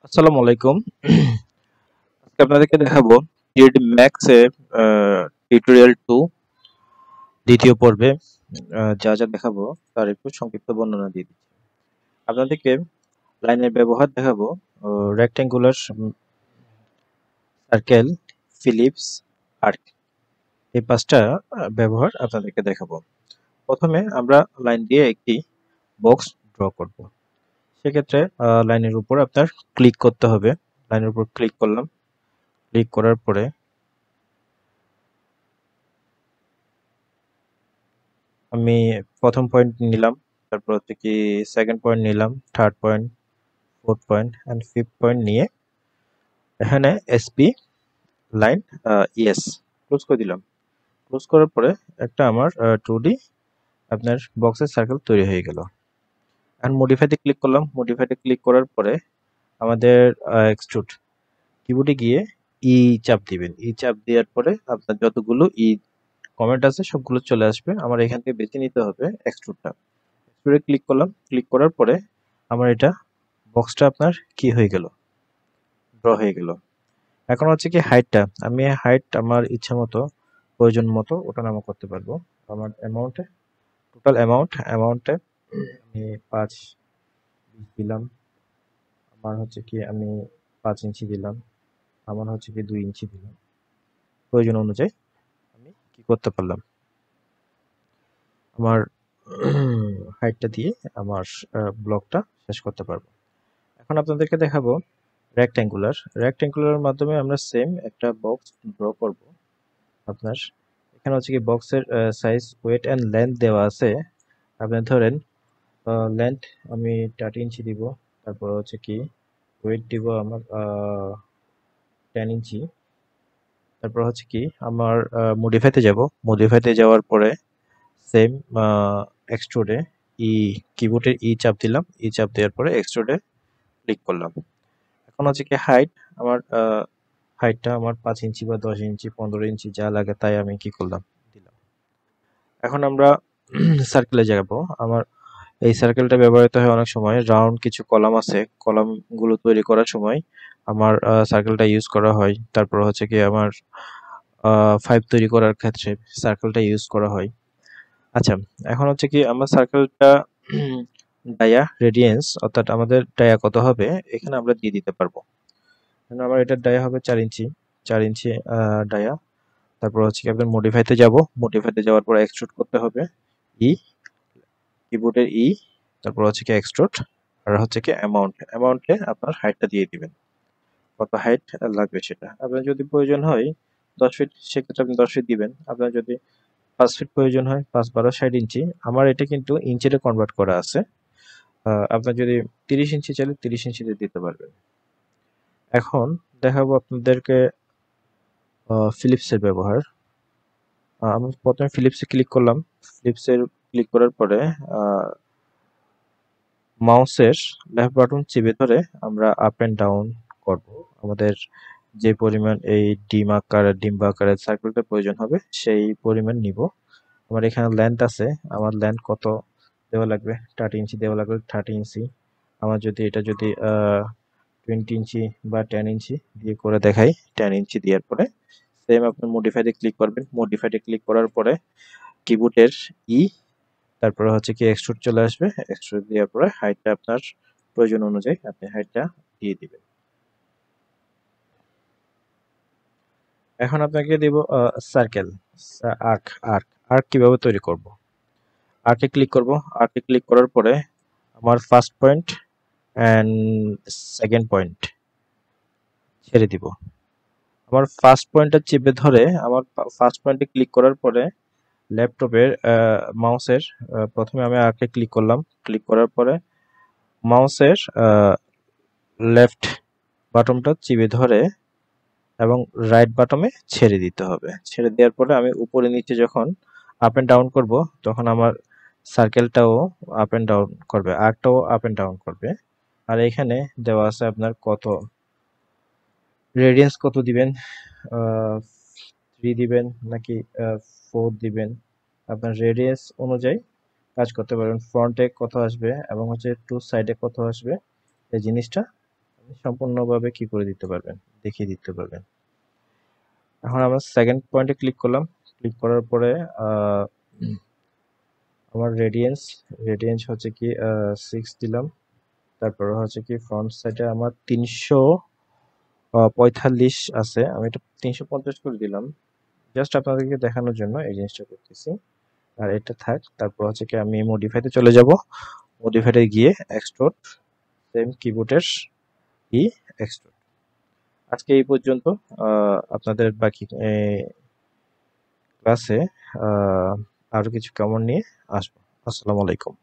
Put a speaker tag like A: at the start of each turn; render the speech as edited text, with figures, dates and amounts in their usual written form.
A: আসসালামু আলাইকুম। আজকে আপনাদেরকে দেখাবো গ্রিড ম্যাক্স এর টিউটোরিয়াল 2 দ্বিতীয় পর্বে যা যা দেখাবো তার একটু সংক্ষিপ্ত বর্ণনা দিয়ে দিচ্ছি। আপনাদেরকে লাইনের ব্যবহার দেখাবো, রেক্ট্যাঙ্গুলার, সার্কেল, ফিলিপস, আর্ক, এই পাঁচটা ব্যবহার আপনাদেরকে দেখাবো। প্রথমে আমরা লাইন দিয়ে একটি বক্স ড্র করব। সেক্ষেত্রে লাইনের উপর আপনার ক্লিক করতে হবে। লাইনের উপর ক্লিক করলাম। ক্লিক করার পরে আমি প্রথম পয়েন্ট নিলাম, তারপর হচ্ছে কি সেকেন্ড পয়েন্ট নিলাম, third point, fourth point and fifth point নিয়ে এখানে এসপি লাইন ইয়েস ক্লোজ করে দিলাম। ক্লোজ করার পরে একটা আমার 2D আপনার বক্সের সার্কেল তৈরি হয়ে গেল। এখন মডিফাইতে ক্লিক করলাম। মডিফাইতে ক্লিক করার পরে আমাদের এক্সট্রুড কিবোর্ডে গিয়ে ই চাপ দিবেন। ই চাপ দেওয়ার পরে আপনার যতগুলো কমেন্ট আছে সবগুলো চলে আসবে। আমার এখান থেকে বেছে নিতে হবে এক্সট্রুডটা। এক্সট্রুডে ক্লিক করলাম। ক্লিক করার পরে আমার এটা বক্সটা আপনার কি হয়ে গেল, ড্র হয়ে গেল। এখন হচ্ছে কি হাইটটা, আমি হাইট আমার ইচ্ছা মতো প্রয়োজন মতো ওঠানামা করতে পারবো। আমার অ্যামাউন্টে, টোটাল অ্যামাউন্টে আমি 5 দিলাম। আমার হচ্ছে কি আমি 5 ইঞ্চি দিলাম। আমার হচ্ছে কি 2 ইঞ্চি দিলাম। প্রয়োজন অনুযায়ী আমি কি করতে পারলাম, আমার হাইটটা দিয়ে আমার ব্লকটা শেষ করতে পারবো। এখন আপনাদেরকে দেখাবো রেক্ট্যাঙ্গুলার মাধ্যমে আমরা সেম একটা বক্স ড্র করব। আপনার এখানে হচ্ছে কি বক্সের সাইজ, ওয়েট এন্ড লেন্থ দেওয়া আছে। আপনি ধরেন লেন্থ আমি 30 ইঞ্চি দিব, তারপর হচ্ছে কি ওয়েট দিব আমার 10 ইঞ্চি। তারপর হচ্ছে কি আমার মডিফাইতে যাব। মডিফাইতে যাওয়ার পরে সেম এক্সট্রুডে ই কিবোর্ডের ই চাপ দিলাম। ই চাপ দেওয়ার পরে এক্সট্রুডে ক্লিক করলাম। এখন হচ্ছে কি হাইটটা আমার 5 ইঞ্চি বা 10 ইঞ্চি 15 ইঞ্চি যা লাগে তাই আমি কি করলাম, দিলাম। এখন আমরা সার্কেলে যাব। আমার এই সার্কেলটা ব্যবহৃত হয় অনেক সময় রাউন্ড কিছু কলাম আছে, কলামগুলো তৈরি করার সময় আমার সার্কেলটা ইউজ করা হয়। তারপর হচ্ছে কি আমার 5 তৈরি করার ক্ষেত্রে সার্কেলটা ইউজ করা হয়। আচ্ছা, এখন হচ্ছে কি আমরা সার্কেলটা ডায়া রেডিয়েন্স অর্থাৎ আমাদের ডায়া কত হবে এখানে আমরা দিয়ে দিতে পারবো। আমার এটার ডায়া হবে 4 ইঞ্চি। 4 ইঞ্চি ডায়া। তারপর হচ্ছে কি আপনার মডিফাইতে যাব। মডিফাইতে যাওয়ার পর এক্সট্রুড করতে হবে। ই কিবোর্ডের ই, তারপর হচ্ছে কি এক্সট্রুড, আর হচ্ছে কি অ্যামাউন্টে আপনার হাইটটা দিয়ে দিবেন, কত হাইট লাগবে সেটা। আপনার যদি প্রয়োজন হয় 10 ফিট, সেক্ষেত্রে আপনি 10 ফিট দিবেন। আপনার যদি 5 ফিট প্রয়োজন হয়, 5 12 60 ইঞ্চি। আমার এটা কিন্তু ইঞ্চিতে কনভার্ট করা আছে। আপনার যদি 30 ইঞ্চি চাইলে 30 ইঞ্চিতে দিতে পারবেন। এখন দেখাবো আপনাদেরকে ফিলিপসের ব্যবহার। আমি প্রথমে ফিলিপসে ক্লিক করলাম। ফিলিপসের ক্লিক করার পরে মাউসের লেফট বাটন চেপে ধরে আমরা আপ এন্ড ডাউন করব। আমাদের যে পরিমাণ এই ডিম্ব আকারের সার্কেলটা প্রয়োজন হবে সেই পরিমাণ নিব। আমার এখানে লেন্থ আছে, আমার লেন্থ কত দেওয়া লাগবে, 30 ইঞ্চি দেওয়া লাগবে। 30 ইঞ্চি আমার যদি এটা যদি 20 ইঞ্চি বা 10 ইঞ্চি দিয়ে করে দেখাই, 10 ইঞ্চি দেওয়ার পরে সেম আপনার মডিফাইতে ক্লিক করবেন। মডিফাইতে ক্লিক করার পরে কিবোর্ডের ই, তারপরে হচ্ছে কি এক্সট্রুড চলে আসবে। এক্সট্রুড দেওয়ার পরে হাইটটা আপনার প্রয়োজন অনুযায়ী আপনি হাইটটা দিয়ে দিবেন। এখন আপনাকে দিব সার্কেল, আর্ক। আর্ক কিভাবে তৈরি করব, আর্কে ক্লিক করব। আর্কে ক্লিক করার পরে আমার first point and second point ছেড়ে দিব। আমার ফার্স্ট পয়েন্টটা চেপে ধরে আমার ফার্স্ট পয়েন্টে ক্লিক করার পরে ল্যাপটপের মাউসের প্রথমে আমি আর্কে ক্লিক করলাম। ক্লিক করার পরে মাউসের লেফট বাটনটা চিপে ধরে এবং রাইট বাটনে ছেড়ে দিতে হবে। ছেড়ে দেওয়ার পরে আমি উপরে নিচে যখন আপ এন্ড ডাউন করব তখন আমার সার্কেলটাও আপ এন্ড ডাউন করবে, আর্কটাও আপ এন্ড ডাউন করবে। আর এখানে দেওয়া আছে আপনার কত রেডিয়ান্স কত দিবেন, 3 দিবেন নাকি 4 দিবেন। আপনার রেডিয়ান্স অনুযায়ী কাজ করতে পারবেন। ফ্রন্টে কত আসবে এবং হচ্ছে টু সাইডে কত আসবে এই জিনিসটা সম্পূর্ণভাবে কি করে দিতে পারবেন, দেখিয়ে দিতে পারবেন। এখন আমরা সেকেন্ড পয়েন্টে ক্লিক করলাম। ক্লিক করার পরে আমার রেডিয়েন্স হচ্ছে কি 6 দিলাম। তারপরে হচ্ছে কি ফ্রন্ট সাইডে আমার 345 আছে, আমি এটা 350 করে দিলাম। জাস্ট আপনাদেরকে দেখানোর জন্য এই জিনিসটা করতেছি। আর এটা থাক। তারপর হচ্ছে কি আমি মডিফাইতে চলে যাব। মডিফাইতে গিয়ে এক্সট্রুড, সেম কিবোর্ডের ই এক্সট্রুড। আজকে এই পর্যন্ত। আপনাদের বাকি ক্লাসে আরো কিছু কমন নিয়ে আসবো। আসসালামু আলাইকুম।